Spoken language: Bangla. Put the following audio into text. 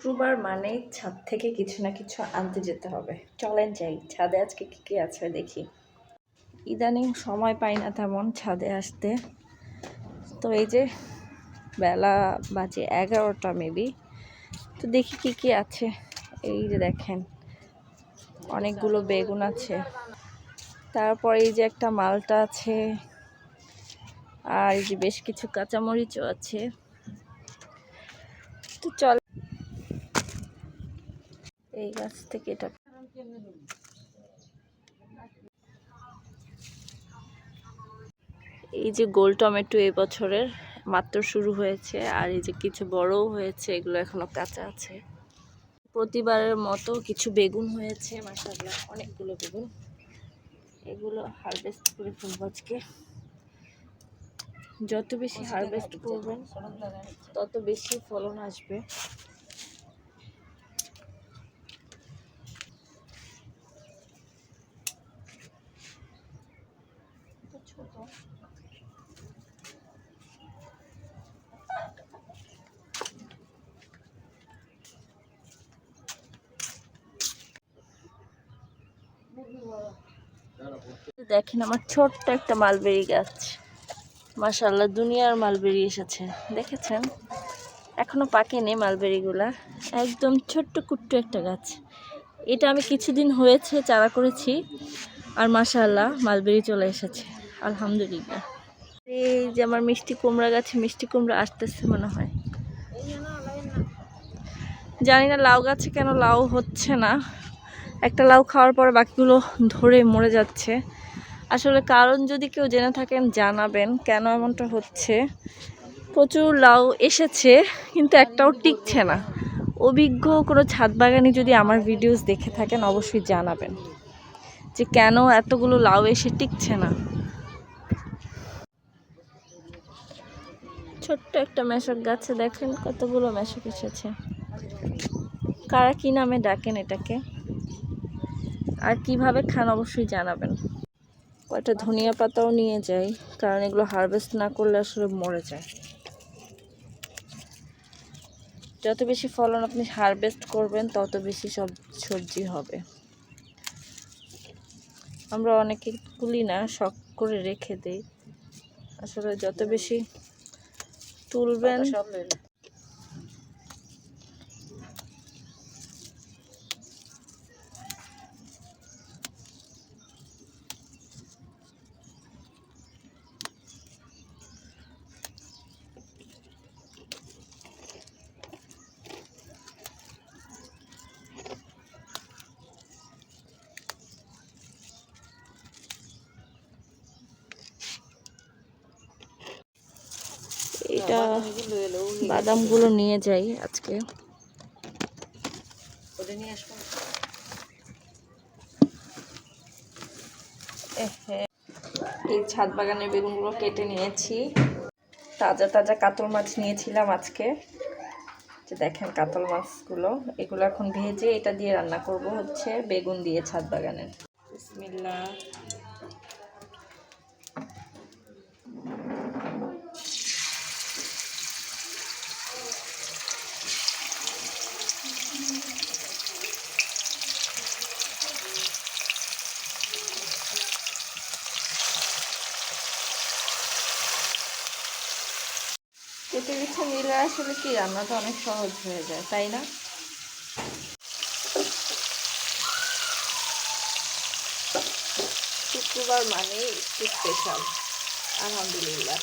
শুক্রবার মানে ছাদ থেকে কিছু না কিছু আনতে যেতে হবে। চলেন যাই, ছাদে আজকে কি কি আছে দেখি। ইদানিং সময় পাই না তেমন ছাদে আসতে, তো এই যে বেলা বাজে 11টা মেবি, তো দেখি কি কি আছে। এই যে দেখেন অনেকগুলো বেগুন আছে, তারপর এই যে একটা মালটা আছে, আর এই যে বেশ কিছু কাঁচামরিচও আছে। তো চল এই গাছ থেকে এটা, এই যে গোল টমেটো এবছরের মাত্র শুরু হয়েছে, আর এই যে কিছু বড়ও হয়েছে, এগুলো এখনো কাঁচা আছে। প্রতিবারের মতো কিছু বেগুন হয়েছে, মাশাআল্লাহ অনেকগুলো বেগুন। এগুলো হারভেস্ট করে ফেলবো আজকে। যত বেশি হারভেস্ট করবেন তত বেশি ফলন আসবে। দেখেন আমার ছোট্ট একটা মালবেরি গাছ, মাশাআল্লাহ দুনিয়ার মালবেরি এসেছে, দেখেছেন? এখনো পাকেনি মালবেরিগুলা, একদম ছোট্ট কুট্টু একটা গাছ। এটা আমি কিছুদিন হয়েছে চারা করেছি, আর মাশাআল্লাহ মালবেরি চলে এসেছে, আলহামদুলিল্লাহ। এই যে আমার মিষ্টি কুমড়া গাছে মিষ্টি কুমড়া আসতেছে মনে হয়, জানি না লাউ গাছে কেন লাউ হচ্ছে না। একটা লাউ খাওয়ার পরে বাকিগুলো ধরে মরে যাচ্ছে। আসলে কারণ যদি কেউ জেনে থাকেন জানাবেন কেন এমনটা হচ্ছে। প্রচুর লাউ এসেছে কিন্তু একটাও টিকছে না। অভিজ্ঞ কোনো ছাদ বাগানি যদি আমার ভিডিওস দেখে থাকেন অবশ্যই জানাবেন যে কেন এতগুলো লাউ এসে টিকছে না। ছোট্ট একটা মেশক গাছে দেখেন কতগুলো মেশক এসেছে। কারা কি নামে ডাকেন এটাকে, আর কিভাবে খান অবশ্যই জানাবেন। কয়টা ধনিয়া পাতাও নিয়ে যাই, কারণ এগুলো হারভেস্ট না করলে আসলে মরে যায়। যত বেশি ফলন আপনি হারভেস্ট করবেন তত বেশি সব সবজি হবে। আমরা অনেকে তুলি না, শখ করে রেখে দেই। আসলে যত বেশি তুলবেন এটা বাদামগুলো নিয়ে যাই আজকে। এই ছাদ বাগানের বেগুনগুলো কেটে নিয়েছি। তাজা তাজা কাতল মাছ নিয়েছিলাম আজকে, যে দেখেন কাতল মাছগুলো, এগুলো এখন ভেজে এটা দিয়ে রান্না করব হচ্ছে বেগুন দিয়ে ছাদ বাগানের। বিসমিল্লাহ। কেটে কিছু নিলে আসলে কি রান্নাটা অনেক সহজ হয়ে যায়, তাই না? শুক্রবার মানে একটু স্পেশাল, আলহামদুলিল্লাহ।